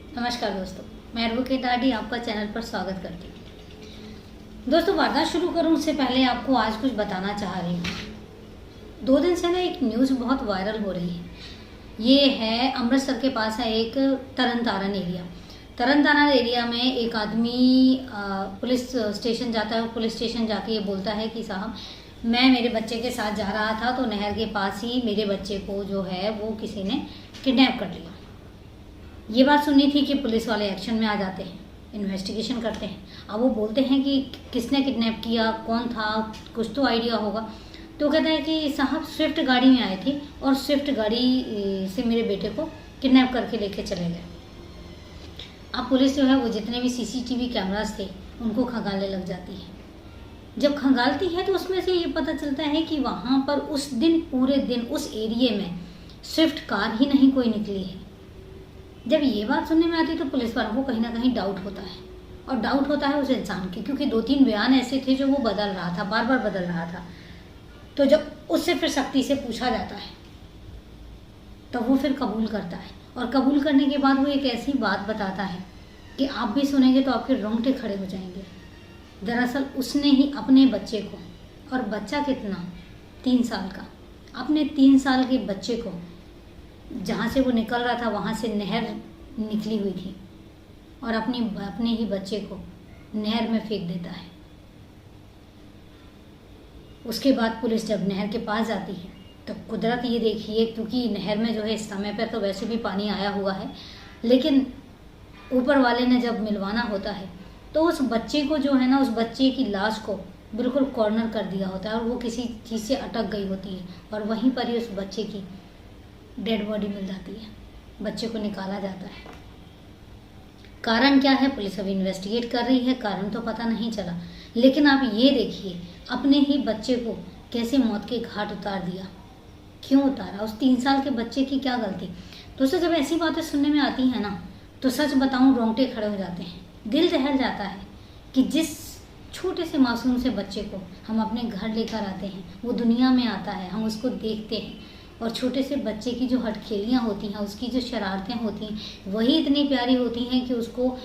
नमस्कार दोस्तों, मैं एडवोकेट आरडी आपका चैनल पर स्वागत करती हूँ। दोस्तों, वार्ता शुरू करूँ उससे पहले आपको आज कुछ बताना चाह रही हूँ। 2 दिन से ना एक न्यूज़ बहुत वायरल हो रही है। ये है अमृतसर के पास है एक तरन तारण एरिया। तरन तारण एरिया में एक आदमी पुलिस स्टेशन जाता है और पुलिस स्टेशन जाके ये बोलता है कि साहब, मैं मेरे बच्चे के साथ जा रहा था तो नहर के पास ही मेरे बच्चे को जो है वो किसी ने किडनैप कर लिया। ये बात सुनी थी कि पुलिस वाले एक्शन में आ जाते हैं, इन्वेस्टिगेशन करते हैं। अब वो बोलते हैं कि किसने किडनैप किया, कौन था, कुछ तो आइडिया होगा। तो कहता है कि साहब स्विफ्ट गाड़ी में आए थे और स्विफ्ट गाड़ी से मेरे बेटे को किडनैप करके लेके चले गए। अब पुलिस जो है वो जितने भी सीसीटीवी कैमरास थे उनको खंगालने लग जाती है। जब खंगालती है तो उसमें से ये पता चलता है कि वहाँ पर उस दिन पूरे दिन उस एरिए में स्विफ्ट कार ही नहीं कोई निकली है। जब ये बात सुनने में आती है तो पुलिस वालों को कहीं ना कहीं डाउट होता है, और डाउट होता है उस इंसान की, क्योंकि 2-3 बयान ऐसे थे जो वो बदल रहा था, बार बार बदल रहा था। तो जब उससे फिर सख्ती से पूछा जाता है तो वो फिर कबूल करता है, और कबूल करने के बाद वो एक ऐसी बात बताता है कि आप भी सुनेंगे तो आपके रोंगटे खड़े हो जाएंगे। दरअसल उसने ही अपने बच्चे को, और बच्चा कितना, 3 साल का, अपने 3 साल के बच्चे को जहाँ से वो निकल रहा था वहाँ से नहर निकली हुई थी, और अपने ही बच्चे को नहर में फेंक देता है। उसके बाद पुलिस जब नहर के पास जाती है तो कुदरत ये देखिए, क्योंकि नहर में जो है इस समय पर तो वैसे भी पानी आया हुआ है, लेकिन ऊपर वाले ने जब मिलवाना होता है तो उस बच्चे को जो है ना, उस बच्चे की लाश को बिल्कुल कॉर्नर कर दिया होता है और वो किसी चीज़ से अटक गई होती है, और वहीं पर ही उस बच्चे की डेड बॉडी मिल जाती है। बच्चे को निकाला जाता है। कारण क्या है, पुलिस अभी इन्वेस्टिगेट कर रही है, कारण तो पता नहीं चला। लेकिन आप ये देखिए, अपने ही बच्चे को कैसे मौत के घाट उतार दिया। क्यों उतारा? उस 3 साल के बच्चे की क्या गलती? दोस्तों, जब ऐसी बातें सुनने में आती हैं ना, तो सच बताऊं रोंगटे खड़े हो जाते हैं, दिल दहल जाता है कि जिस छोटे से मासूम से बच्चे को हम अपने घर लेकर आते हैं, वो दुनिया में आता है, हम उसको देखते हैं, और छोटे से बच्चे की जो हटखेलियाँ होती हैं, उसकी जो शरारतें होती हैं, वही इतनी प्यारी होती हैं कि उसको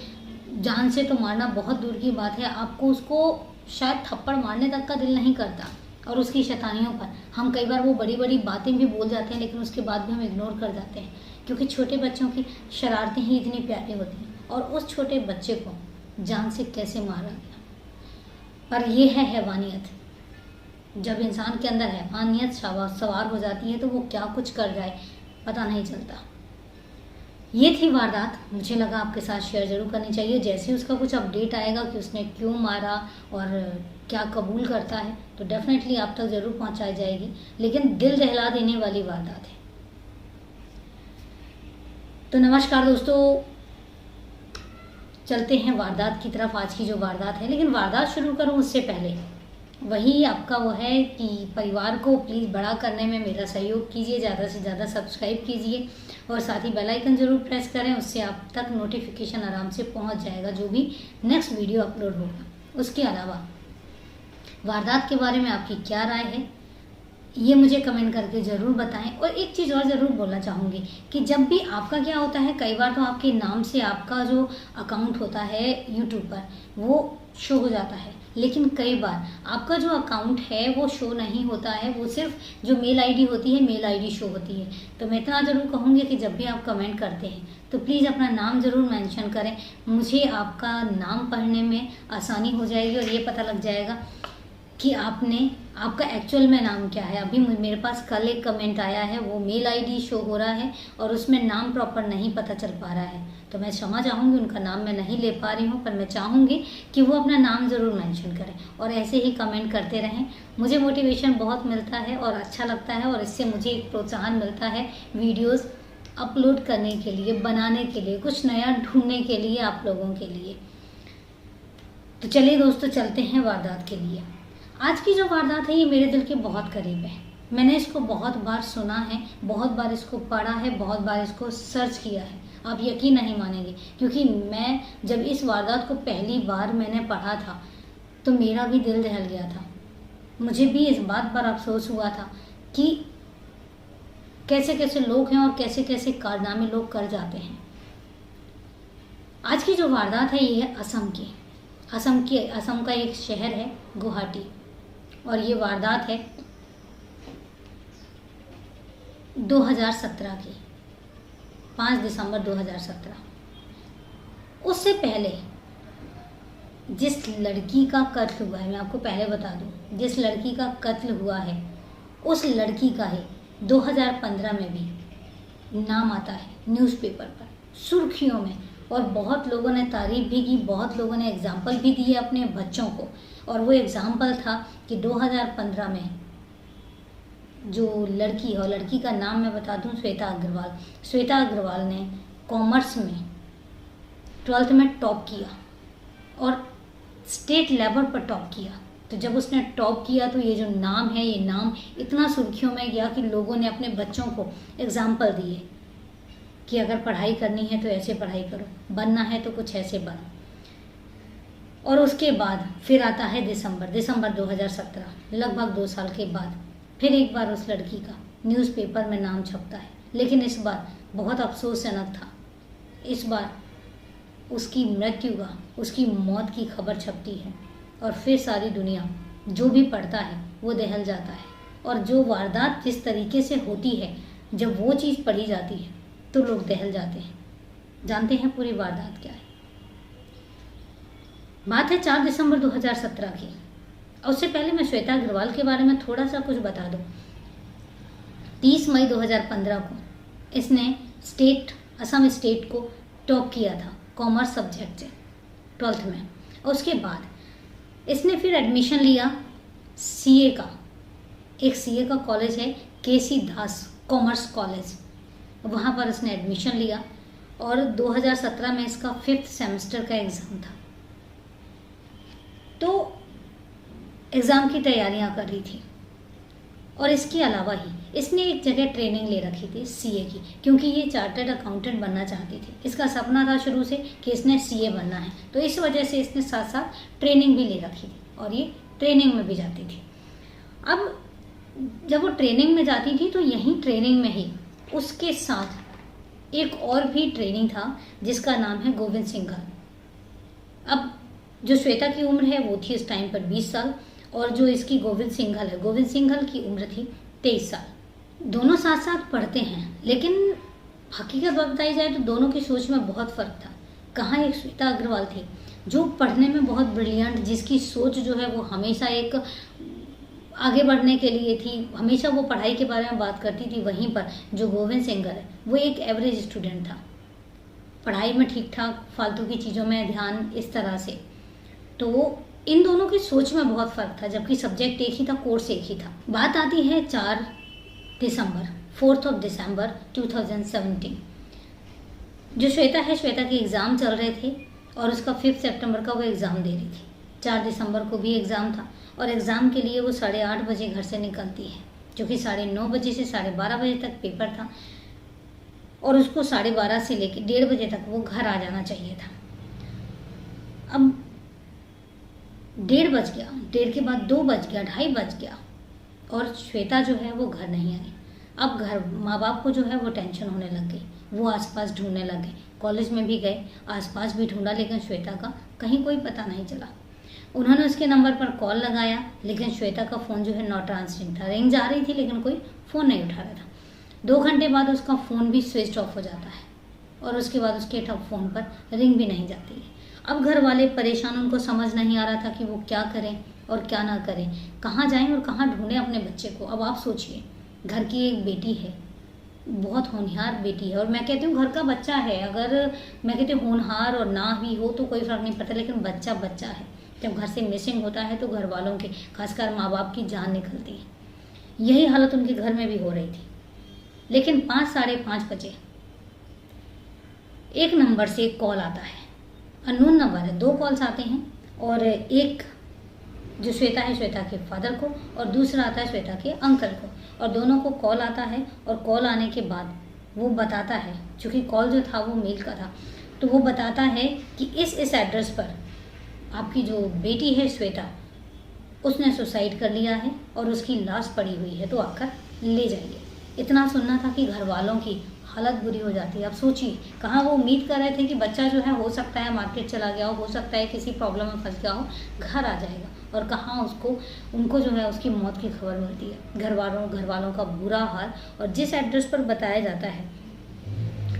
जान से तो मारना बहुत दूर की बात है, आपको उसको शायद थप्पड़ मारने तक का दिल नहीं करता। और उसकी शैतानियों पर हम कई बार वो बड़ी बड़ी बातें भी बोल जाते हैं, लेकिन उसके बाद भी हम इग्नोर कर जाते हैं, क्योंकि छोटे बच्चों की शरारतें ही इतनी प्यारी होती हैं। और उस छोटे बच्चे को जान से कैसे मारा गया। पर यह है हैवानियत। जब इंसान के अंदर हैवानियत सवार हो जाती है तो वो क्या कुछ कर जाए पता नहीं चलता। ये थी वारदात, मुझे लगा आपके साथ शेयर जरूर करनी चाहिए। जैसे ही उसका कुछ अपडेट आएगा कि उसने क्यों मारा और क्या कबूल करता है, तो डेफिनेटली आप तक जरूर पहुंचाई जाएगी। लेकिन दिल दहला देने वाली वारदात है। तो नमस्कार दोस्तों, चलते हैं वारदात की तरफ। आज की जो वारदात है, लेकिन वारदात शुरू करूं उससे पहले वही आपका वो है कि परिवार को प्लीज़ बड़ा करने में मेरा सहयोग कीजिए, ज़्यादा से ज़्यादा सब्सक्राइब कीजिए, और साथ ही बेल आइकन ज़रूर प्रेस करें। उससे आप तक नोटिफिकेशन आराम से पहुंच जाएगा जो भी नेक्स्ट वीडियो अपलोड होगा। उसके अलावा वारदात के बारे में आपकी क्या राय है, ये मुझे कमेंट करके ज़रूर बताएं। और एक चीज़ और ज़रूर बोलना चाहूँगी कि जब भी आपका क्या होता है, कई बार तो आपके नाम से आपका जो अकाउंट होता है यूट्यूब पर वो शो हो जाता है, लेकिन कई बार आपका जो अकाउंट है वो शो नहीं होता है, वो सिर्फ जो मेल आईडी होती है, मेल आईडी शो होती है। तो मैं इतना ज़रूर कहूँगी कि जब भी आप कमेंट करते हैं तो प्लीज़ अपना नाम ज़रूर मेंशन करें। मुझे आपका नाम पढ़ने में आसानी हो जाएगी और ये पता लग जाएगा कि आपका एक्चुअल में नाम क्या है। अभी मेरे पास कल एक कमेंट आया है, वो मेल आईडी शो हो रहा है और उसमें नाम प्रॉपर नहीं पता चल पा रहा है, तो मैं क्षमा चाहूँगी, उनका नाम मैं नहीं ले पा रही हूँ, पर मैं चाहूँगी कि वो अपना नाम ज़रूर मेंशन करें और ऐसे ही कमेंट करते रहें। मुझे मोटिवेशन बहुत मिलता है और अच्छा लगता है, और इससे मुझे एक प्रोत्साहन मिलता है वीडियोज़ अपलोड करने के लिए, बनाने के लिए, कुछ नया ढूंढने के लिए आप लोगों के लिए। तो चलिए दोस्तों, चलते हैं वारदात के लिए। आज की जो वारदात है ये मेरे दिल के बहुत करीब है। मैंने इसको बहुत बार सुना है, बहुत बार इसको पढ़ा है, बहुत बार इसको सर्च किया है। आप यकीन नहीं मानेंगे, क्योंकि मैं जब इस वारदात को पहली बार मैंने पढ़ा था तो मेरा भी दिल दहल गया था। मुझे भी इस बात पर अफसोस हुआ था कि कैसे कैसे लोग हैं और कैसे कैसे कारनामे लोग कर जाते हैं। आज की जो वारदात है ये है असम का एक शहर है गुवाहाटी, और ये वारदात है 2017 की, 5 दिसंबर 2017। उससे पहले जिस लड़की का कत्ल हुआ है, मैं आपको पहले बता दूं, जिस लड़की का कत्ल हुआ है उस लड़की का ही 2015 में भी नाम आता है न्यूज़पेपर पर सुर्खियों में, और बहुत लोगों ने तारीफ भी की, बहुत लोगों ने एग्जाम्पल भी दिए अपने बच्चों को। और वो एग्जाम्पल था कि 2015 में जो लड़की है, और लड़की का नाम मैं बता दूं, श्वेता अग्रवाल ने कॉमर्स में 12th में टॉप किया और स्टेट लेवल पर टॉप किया। तो जब उसने टॉप किया तो ये जो नाम है, ये नाम इतना सुर्खियों में गया कि लोगों ने अपने बच्चों को एग्जाम्पल दिए कि अगर पढ़ाई करनी है तो ऐसे पढ़ाई करो, बनना है तो कुछ ऐसे बनो। और उसके बाद फिर आता है दिसंबर 2017, लगभग 2 साल के बाद फिर एक बार उस लड़की का न्यूज़पेपर में नाम छपता है। लेकिन इस बार बहुत अफसोसजनक था, इस बार उसकी मृत्यु का, उसकी मौत की खबर छपती है, और फिर सारी दुनिया जो भी पढ़ता है वो दहल जाता है। और जो वारदात जिस तरीके से होती है, जब वो चीज़ पढ़ी जाती है तो लोग दहल जाते हैं। जानते हैं पूरी वारदात क्या है? बात है 4 दिसंबर 2017 की। और उससे पहले मैं श्वेता अग्रवाल के बारे में थोड़ा सा कुछ बता दूं। 30 मई 2015 को इसने असम स्टेट को टॉप किया था कॉमर्स सब्जेक्ट से 12th में। और उसके बाद इसने फिर एडमिशन लिया सीए का, एक सीए का कॉलेज है केसी दास कॉमर्स कॉलेज, वहाँ पर इसने एडमिशन लिया। और 2017 में इसका 5th सेमेस्टर का एग्ज़ाम था। तो एग्ज़ाम की तैयारियां कर रही थी, और इसके अलावा ही इसने एक जगह ट्रेनिंग ले रखी थी सीए की, क्योंकि ये चार्टर्ड अकाउंटेंट बनना चाहती थी। इसका सपना था शुरू से कि इसने सीए बनना है, तो इस वजह से इसने साथ साथ ट्रेनिंग भी ले रखी थी, और ये ट्रेनिंग में भी जाती थी। अब जब वो ट्रेनिंग में जाती थी तो यहीं ट्रेनिंग में ही उसके साथ एक और भी ट्रेनिंग था जिसका नाम है गोविंद सिंघल। अब जो श्वेता की उम्र है वो थी इस टाइम पर 20 साल, और जो इसकी गोविंद सिंघल की उम्र थी 23 साल। दोनों साथ साथ पढ़ते हैं, लेकिन हकीकत बात बताई जाए तो दोनों की सोच में बहुत फ़र्क था। कहाँ एक श्वेता अग्रवाल थी जो पढ़ने में बहुत ब्रिलियंट, जिसकी सोच जो है वो हमेशा एक आगे बढ़ने के लिए थी, हमेशा वो पढ़ाई के बारे में बात करती थी। वहीं पर जो गोविंद सिंघल है वो एक एवरेज स्टूडेंट था, पढ़ाई में ठीक ठाक, फालतू की चीज़ों में ध्यान, इस तरह से। तो इन दोनों की सोच में बहुत फ़र्क था, जबकि सब्जेक्ट एक ही था, कोर्स एक ही था। बात आती है 4 दिसंबर 2017। जो श्वेता है, श्वेता के एग्ज़ाम चल रहे थे और उसका 5 सितंबर का वो एग्ज़ाम दे रही थी। 4 दिसंबर को भी एग्ज़ाम था, और एग्ज़ाम के लिए वो 8:30 बजे घर से निकलती है, जो कि 9:30 बजे से 12:30 बजे तक पेपर था, और उसको 12:30 से लेकर 1:30 बजे तक वो घर आ जाना चाहिए था। अब 1:30 बज गया, 1:30 के बाद 2 बज गया, 2:30 बज गया, और श्वेता जो है वो घर नहीं आई। अब घर माँ बाप को जो है वो टेंशन होने लग गई, वो आसपास ढूंढने लग गए, कॉलेज में भी गए, आसपास भी ढूंढा, लेकिन श्वेता का कहीं कोई पता नहीं चला। उन्होंने उसके नंबर पर कॉल लगाया, लेकिन श्वेता का फ़ोन जो है नॉट आंसरिंग था, रिंग जा रही थी लेकिन कोई फ़ोन नहीं उठा रहा था। 2 घंटे बाद उसका फ़ोन भी स्विच ऑफ हो जाता है, और उसके बाद उसके फ़ोन पर रिंग भी नहीं जाती है। अब घर वाले परेशान, उनको समझ नहीं आ रहा था कि वो क्या करें और क्या ना करें, कहाँ जाएं और कहाँ ढूंढें अपने बच्चे को। अब आप सोचिए, घर की एक बेटी है, बहुत होनहार बेटी है, और मैं कहती हूँ घर का बच्चा है, अगर मैं कहती हूँ होनहार और ना भी हो तो कोई फ़र्क नहीं पड़ता, लेकिन बच्चा बच्चा है। जब घर से मिसिंग होता है तो घर वालों के, खासकर माँ बाप की जान निकलती है। यही हालत उनके घर में भी हो रही थी। लेकिन 5, 5:30 बजे एक नंबर से एक कॉल आता है, अननोन नंबर है। 2 कॉल्स आते हैं, और एक जो श्वेता है, श्वेता के फादर को, और दूसरा आता है श्वेता के अंकल को, और दोनों को कॉल आता है। और कॉल आने के बाद वो बताता है, चूँकि कॉल जो था वो मेल का था, तो वो बताता है कि इस एड्रेस पर आपकी जो बेटी है श्वेता, उसने सुसाइड कर लिया है और उसकी लाश पड़ी हुई है, तो आकर ले जाइए। इतना सुनना था कि घर वालों की हालत बुरी हो जाती है। अब सोचिए, कहाँ वो उम्मीद कर रहे थे कि बच्चा जो है हो सकता है मार्केट चला गया हो सकता है किसी प्रॉब्लम में फंस गया हो, घर आ जाएगा, और कहाँ उनको जो है उसकी मौत की खबर मिलती है। घर वालों का बुरा हाल, और जिस एड्रेस पर बताया जाता है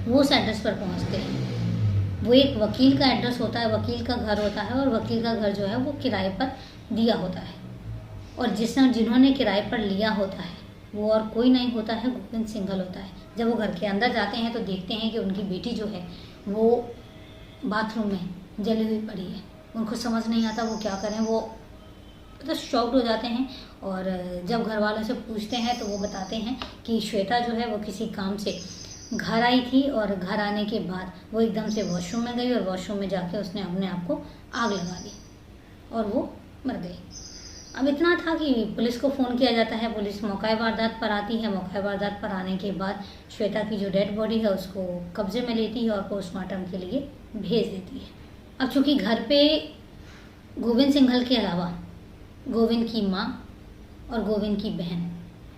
वो उस एड्रेस पर पहुँचते हैं। वो एक वकील का एड्रेस होता है, वकील का घर होता है, और वकील का घर जो है वो किराए पर दिया होता है, और जिन्होंने किराए पर लिया होता है वो और कोई नहीं होता है, गोविंद सिंघल होता है। जब वो घर के अंदर जाते हैं तो देखते हैं कि उनकी बेटी जो है वो बाथरूम में जली हुई पड़ी है। उनको समझ नहीं आता वो क्या करें, वो तो शॉक्ड हो जाते हैं। और जब घर वालों से पूछते हैं तो वो बताते हैं कि श्वेता जो है वो किसी काम से घर आई थी, और घर आने के बाद वो एकदम से वॉशरूम में गई, और वॉशरूम में जाके उसने अपने आप को आग लगा दी और वो मर गई। अब इतना था कि पुलिस को फ़ोन किया जाता है, पुलिस मौका वारदात पर आती है। मौका वारदात पर आने के बाद श्वेता की जो डेड बॉडी है उसको कब्जे में लेती है और पोस्टमार्टम के लिए भेज देती है। अब चूँकि घर पे गोविंद सिंघल के अलावा गोविंद की माँ और गोविंद की बहन,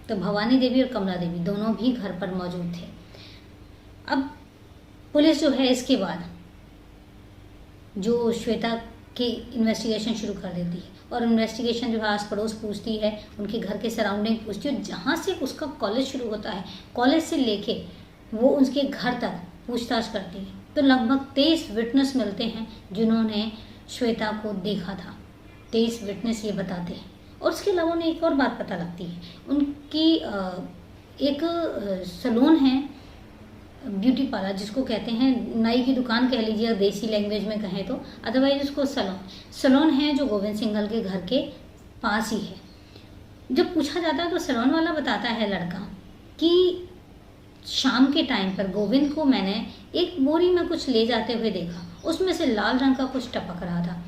तो भवानी देवी और कमला देवी दोनों भी घर पर मौजूद थे। अब पुलिस जो है इसके बाद जो श्वेता की इन्वेस्टिगेशन शुरू कर देती है, और इन्वेस्टिगेशन जो है आस पड़ोस पूछती है, उनके घर के सराउंडिंग पूछती है, जहाँ से उसका कॉलेज शुरू होता है, कॉलेज से लेके वो उसके घर तक पूछताछ करती है। तो लगभग 23 विटनेस मिलते हैं जिन्होंने श्वेता को देखा था। 23 विटनेस ये बताते हैं। और उसके अलावा उन्हें एक और बात पता लगती है, उनकी एक सैलून है, ब्यूटी पार्लर जिसको कहते हैं, नाई की दुकान कह लीजिए देसी लैंग्वेज में कहें तो, अदरवाइज उसको सैलून है जो गोविंद सिंघल के घर के पास ही है। जब पूछा जाता है तो सैलून वाला बताता है लड़का कि शाम के टाइम पर गोविंद को मैंने एक बोरी में कुछ ले जाते हुए देखा, उसमें से लाल रंग का कुछ टपक रहा था।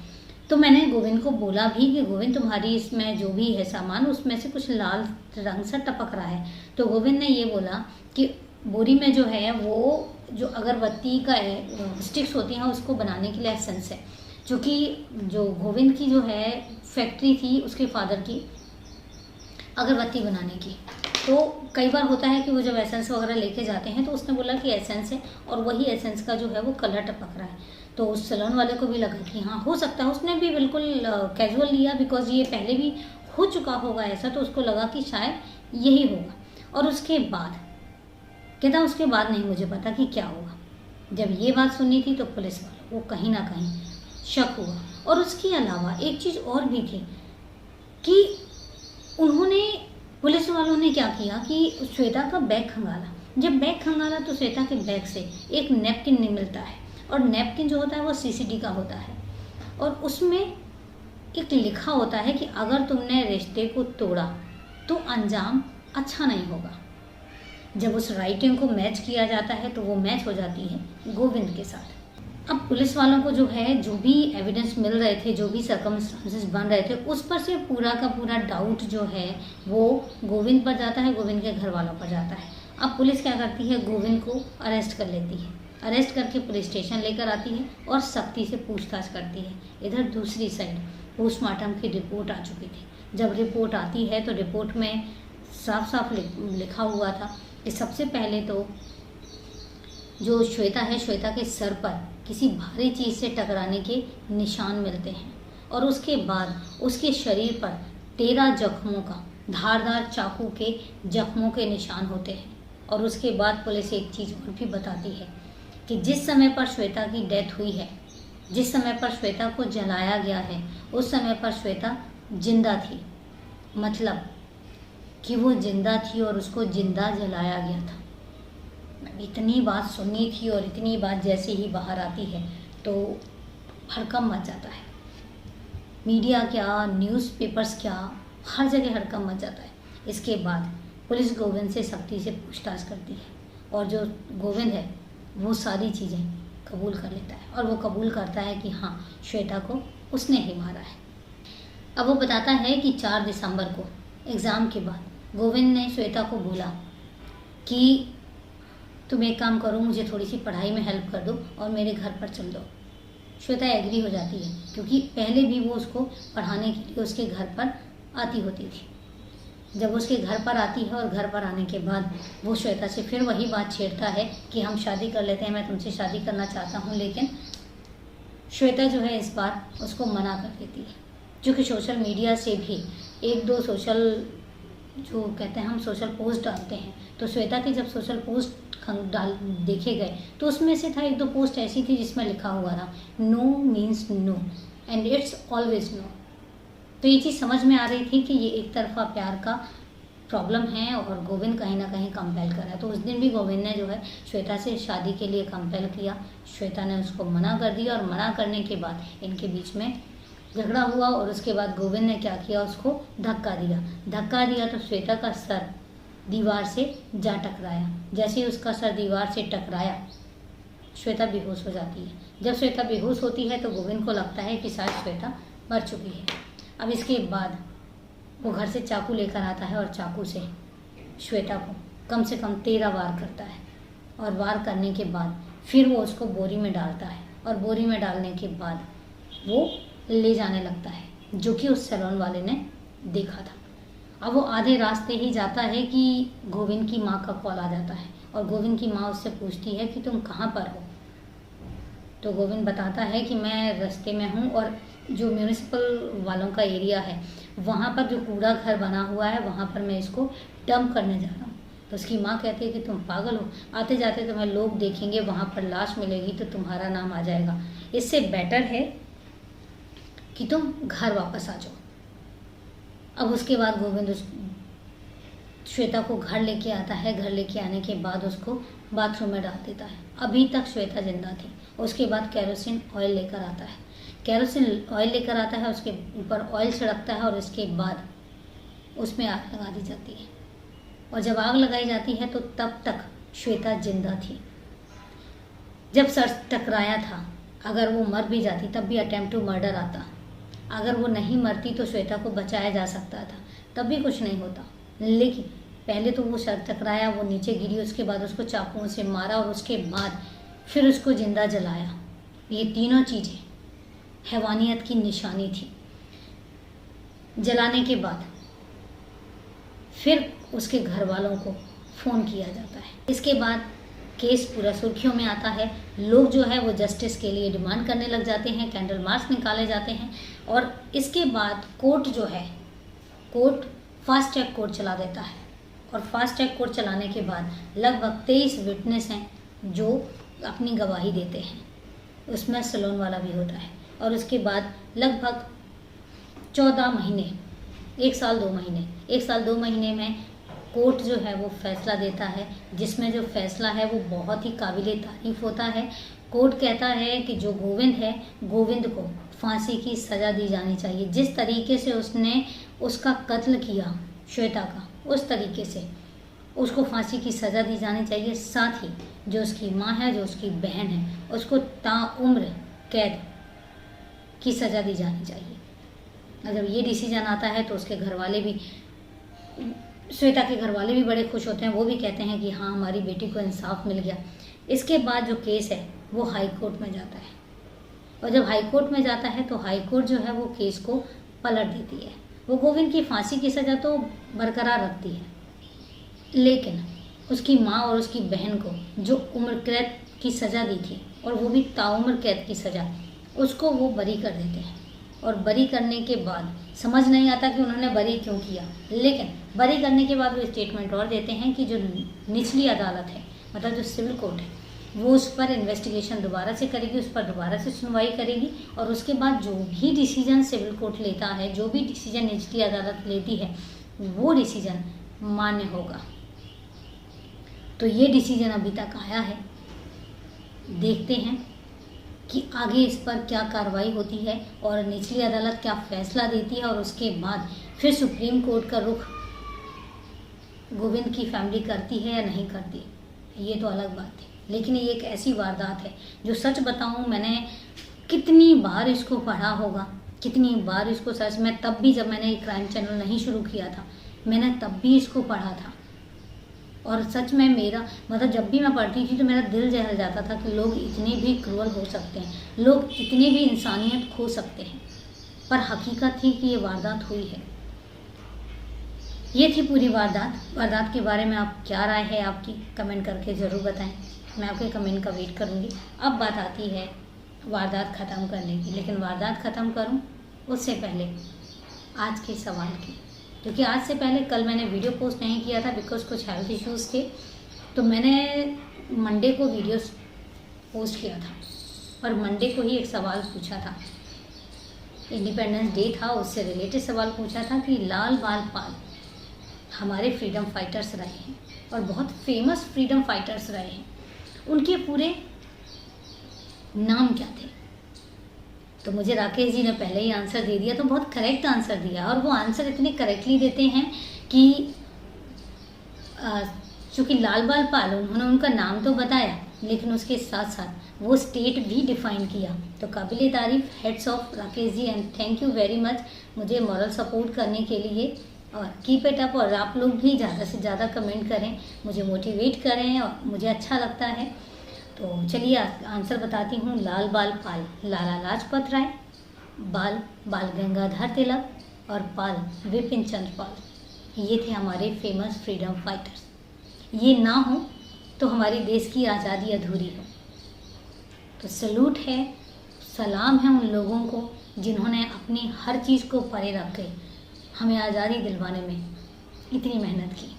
तो मैंने गोविंद को बोला भी कि गोविंद तुम्हारी इसमें जो भी है सामान उसमें से कुछ लाल रंग सा टपक रहा है। तो गोविंद ने ये बोला कि बोरी में जो है वो जो अगरबत्ती का स्टिक्स होती हैं उसको बनाने के लिए एसेंस है, जो कि जो गोविंद की जो है फैक्ट्री थी उसके फादर की अगरबत्ती बनाने की। तो कई बार होता है कि वो जब एसेंस वगैरह लेके जाते हैं तो उसने बोला कि एसेंस है, और वही एसेंस का जो है वो कलर टपक रहा है। तो उस सैलून वाले को भी लगा कि हाँ हो सकता है, उसने भी बिल्कुल कैजुअल लिया, बिकॉज ये पहले भी हो चुका होगा ऐसा, तो उसको लगा कि शायद यही होगा। और उसके बाद कहता उसके बाद नहीं मुझे पता कि क्या होगा। जब ये बात सुनी थी तो पुलिस वालों को कहीं ना कहीं शक हुआ। और उसके अलावा एक चीज़ और भी थी कि पुलिस वालों ने क्या किया कि श्वेता का बैग खंगाला। जब बैग खंगाला तो श्वेता के बैग से एक नैपकिन मिलता है, और नैपकिन जो होता है वो सीसीडी का होता है, और उसमें एक लिखा होता है कि अगर तुमने रिश्ते को तोड़ा तो अंजाम अच्छा नहीं होगा। जब उस राइटिंग को मैच किया जाता है तो वो मैच हो जाती है गोविंद के साथ। अब पुलिस वालों को जो है जो भी एविडेंस मिल रहे थे, जो भी सर्कमस्टांसेस बन रहे थे, उस पर से पूरा का पूरा डाउट जो है वो गोविंद पर जाता है, गोविंद के घर वालों पर जाता है। अब पुलिस क्या करती है, गोविंद को अरेस्ट कर लेती है, अरेस्ट करके पुलिस स्टेशन लेकर आती है और सख्ती से पूछताछ करती है। इधर दूसरी साइड पोस्टमार्टम की रिपोर्ट आ चुकी थी। जब रिपोर्ट आती है तो रिपोर्ट में साफ साफ लिखा हुआ था कि सबसे पहले तो जो श्वेता है, श्वेता के सर पर किसी भारी चीज़ से टकराने के निशान मिलते हैं, और उसके बाद उसके शरीर पर 13 जख्मों का, धारदार चाकू के जख्मों के निशान होते हैं। और उसके बाद पुलिस एक चीज़ और भी बताती है कि जिस समय पर श्वेता की डेथ हुई है, जिस समय पर श्वेता को जलाया गया है, उस समय पर श्वेता जिंदा थी, मतलब कि वो जिंदा थी और उसको जिंदा जलाया गया था। इतनी बात सुनी थी और इतनी बात जैसे ही बाहर आती है तो हड़कंप मच जाता है। मीडिया क्या, न्यूज़पेपर्स क्या, हर जगह हड़कंप मच जाता है। इसके बाद पुलिस गोविंद से सख्ती से पूछताछ करती है, और जो गोविंद है वो सारी चीज़ें कबूल कर लेता है, और वो कबूल करता है कि हाँ श्वेता को उसने ही मारा है। अब वो बताता है कि 4 दिसंबर को एग्ज़ाम के बाद गोविंद ने श्वेता को बोला कि तुम एक काम करो, मुझे थोड़ी सी पढ़ाई में हेल्प कर दो और मेरे घर पर चल दो। श्वेता एग्री हो जाती है, क्योंकि पहले भी वो उसको पढ़ाने के लिए उसके घर पर आती होती थी। जब उसके घर पर आती है और घर पर आने के बाद वो श्वेता से फिर वही बात छेड़ता है कि हम शादी कर लेते हैं, मैं तुमसे शादी करना चाहता हूँ, लेकिन श्वेता जो है इस बार उसको मना कर देती है। क्योंकि सोशल मीडिया से भी एक दो सोशल जो कहते हैं हम सोशल पोस्ट डालते हैं, तो श्वेता के जब सोशल पोस्ट डाल देखे गए तो उसमें से था एक दो पोस्ट ऐसी थी जिसमें लिखा हुआ था no means no and it's always no. तो ये चीज़ समझ में आ रही थी कि ये एक तरफा प्यार का प्रॉब्लम है और गोविंद कहीं ना कहीं कंपेल कर रहा है। तो उस दिन भी गोविंद ने जो है श्वेता से शादी के लिए कंपेल किया, श्वेता ने उसको मना कर दिया और मना करने के बाद इनके बीच में झगड़ा हुआ और उसके बाद गोविंद ने क्या किया, उसको धक्का दिया तो श्वेता का सर दीवार से जा टकराया। जैसे ही उसका सर दीवार से टकराया श्वेता बेहोश हो जाती है। जब श्वेता बेहोश होती है तो गोविंद को लगता है कि शायद श्वेता मर चुकी है। अब इसके बाद वो घर से चाकू लेकर आता है और चाकू से श्वेता को कम से कम 13 वार करता है और वार करने के बाद फिर वो उसको बोरी में डालता है और बोरी में डालने के बाद वो ले जाने लगता है, जो कि उस सैलून वाले ने देखा था। अब वो आधे रास्ते ही जाता है कि गोविंद की माँ का कॉल आ जाता है और गोविंद की माँ उससे पूछती है कि तुम कहाँ पर हो। तो गोविंद बताता है कि मैं रास्ते में हूँ और जो म्यूनिसिपल वालों का एरिया है वहाँ पर जो कूड़ा घर बना हुआ है वहाँ पर मैं इसको डंप करने जा रहा हूँ। तो उसकी माँ कहती है कि तुम पागल हो, आते जाते तुम्हें लोग देखेंगे, वहाँ पर लाश मिलेगी तो तुम्हारा नाम आ जाएगा, इससे बेटर है कि तुम घर वापस आ जाओ। अब उसके बाद गोविंद श्वेता को घर लेके आता है। घर लेके आने के बाद उसको बाथरूम में डाल देता है। अभी तक श्वेता जिंदा थी। उसके बाद केरोसिन ऑयल लेकर आता है। उसके ऊपर ऑयल छिड़कता है और उसके बाद उसमें आग लगा दी जाती है। और जब आग लगाई जाती है तो तब तक श्वेता जिंदा थी। जब सर टकराया था, अगर वो मर भी जाती तब भी अटेम्प्ट टू मर्डर आता। अगर वो नहीं मरती तो श्वेता को बचाया जा सकता था, तब भी कुछ नहीं होता। लेकिन पहले तो वो सर टकराया, वो नीचे गिरी, उसके बाद उसको चाकुओं से मारा और उसके बाद फिर उसको जिंदा जलाया। ये तीनों चीज़ें हैवानियत की निशानी थी। जलाने के बाद फिर उसके घर वालों को फ़ोन किया जाता है। इसके बाद केस पूरा सुर्खियों में आता है। लोग जो है वो जस्टिस के लिए डिमांड करने लग जाते हैं, कैंडल मार्च निकाले जाते हैं और इसके बाद कोर्ट जो है, कोर्ट फास्ट ट्रैक कोर्ट चला देता है। और फास्ट ट्रैक कोर्ट चलाने के बाद लगभग 23 विटनेस हैं जो अपनी गवाही देते हैं। उसमें सैलून वाला भी होता है। और उसके बाद लगभग 14 महीने, 1 साल 2 महीने में कोर्ट जो है वो फैसला देता है, जिसमें जो फैसला है वो बहुत ही काबिले तारीफ़ होता है। कोर्ट कहता है कि जो गोविंद है, गोविंद को फांसी की सज़ा दी जानी चाहिए। जिस तरीके से उसने उसका कत्ल किया श्वेता का, उस तरीके से उसको फांसी की सज़ा दी जानी चाहिए। साथ ही जो उसकी माँ है, जो उसकी बहन है, उसको ताउम्र कैद की सज़ा दी जानी चाहिए। अगर ये डिसीजन आता है तो उसके घर वाले भी, श्वेता के घर वाले भी बड़े खुश होते हैं। वो भी कहते हैं कि हाँ, हमारी बेटी को इंसाफ मिल गया। इसके बाद जो केस है वो हाई कोर्ट में जाता है और जब हाई कोर्ट में जाता है तो हाई कोर्ट जो है वो केस को पलट देती है। वो गोविंद की फांसी की सज़ा तो बरकरार रखती है, लेकिन उसकी माँ और उसकी बहन को जो उम्र कैद की सज़ा दी थी, और वो भी ताउम्र कैद की सज़ा, उसको वो बरी कर देते हैं। और बरी करने के बाद समझ नहीं आता कि उन्होंने बरी क्यों किया, लेकिन बरी करने के बाद वो स्टेटमेंट और देते हैं कि जो निचली अदालत है, मतलब जो सिविल कोर्ट है, वो उस पर इन्वेस्टिगेशन दोबारा से करेगी, उस पर दोबारा से सुनवाई करेगी और उसके बाद जो भी डिसीजन सिविल कोर्ट लेता है, जो भी डिसीजन निचली अदालत लेती है, वो डिसीजन मान्य होगा। तो ये डिसीजन अभी तक आया है। देखते हैं कि आगे इस पर क्या कार्रवाई होती है और निचली अदालत क्या फैसला देती है और उसके बाद फिर सुप्रीम कोर्ट का रुख गोविंद की फैमिली करती है या नहीं करती, ये तो अलग बात है। लेकिन ये एक ऐसी वारदात है जो, सच बताऊं, मैंने कितनी बार इसको पढ़ा होगा, कितनी बार इसको सर्च, मैं तब भी, जब मैंने क्राइम चैनल नहीं शुरू किया था, मैंने तब भी इसको पढ़ा था। और सच में मेरा मतलब, जब भी मैं पढ़ती थी तो मेरा दिल जहल जाता था कि लोग इतने भी क्रूअल हो सकते हैं, लोग इतने भी इंसानियत खो सकते हैं। पर हकीकत थी कि ये वारदात हुई है। ये थी पूरी वारदात के बारे में आप क्या राय है आपकी, कमेंट करके ज़रूर बताएं। मैं आपके कमेंट का वेट करूँगी। अब बात आती है वारदात ख़त्म करने की, लेकिन वारदात ख़त्म करूँ उससे पहले आज के सवाल की, क्योंकि आज से पहले कल मैंने वीडियो पोस्ट नहीं किया था बिकॉज कुछ हेल्थ इश्यूज़ थे। तो मैंने मंडे को वीडियो पोस्ट किया था और मंडे को ही एक सवाल पूछा था, इंडिपेंडेंस डे था, उससे रिलेटेड सवाल पूछा था कि लाल बाल पाल हमारे फ्रीडम फाइटर्स रहे हैं और बहुत फेमस फ्रीडम फाइटर्स रहे हैं, उनके पूरे नाम क्या थे। तो मुझे राकेश जी ने पहले ही आंसर दे दिया, तो बहुत करेक्ट आंसर दिया और वो आंसर इतने करेक्टली देते हैं कि चूँकि लाल बाल पाल उन्होंने उनका नाम तो बताया लेकिन उसके साथ साथ वो स्टेट भी डिफाइन किया। तो काबिल तारीफ, heads of Rakesh ji and thank you very much मुझे मॉरल सपोर्ट करने के लिए। और कीप इट अप, और आप लोग भी ज़्यादा से ज़्यादा कमेंट करें, मुझे मोटिवेट करें और मुझे अच्छा लगता है। तो चलिए आंसर बताती हूँ। लाल बाल पाल लाला लाजपत राय, बाल गंगाधर तिलक और पाल विपिन चंद्र पाल। ये थे हमारे फेमस फ्रीडम फाइटर्स। ये ना हो तो हमारे देश की आज़ादी अधूरी हो। तो सैल्यूट है, सलाम है उन लोगों को जिन्होंने अपनी हर चीज़ को परे रख के हमें आज़ादी दिलवाने में इतनी मेहनत की।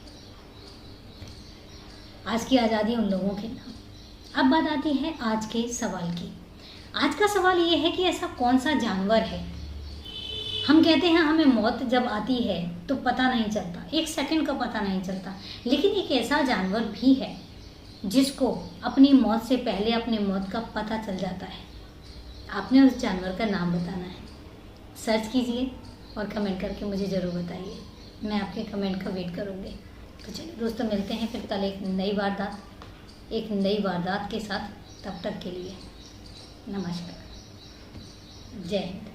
आज की आज़ादी उन लोगों के नाम। अब बात आती है आज के सवाल की। आज का सवाल ये है कि ऐसा कौन सा जानवर है, हम कहते हैं हमें मौत जब आती है तो पता नहीं चलता, एक सेकंड का पता नहीं चलता, लेकिन एक ऐसा जानवर भी है जिसको अपनी मौत से पहले अपनी मौत का पता चल जाता है। आपने उस जानवर का नाम बताना है। सर्च कीजिए और कमेंट करके मुझे ज़रूर बताइए, मैं आपके कमेंट का वेट करूँगी। तो चलिए दोस्तों, मिलते हैं फिर कल एक नई वारदात के साथ। तब तक के लिए नमस्कार, जय हिंद।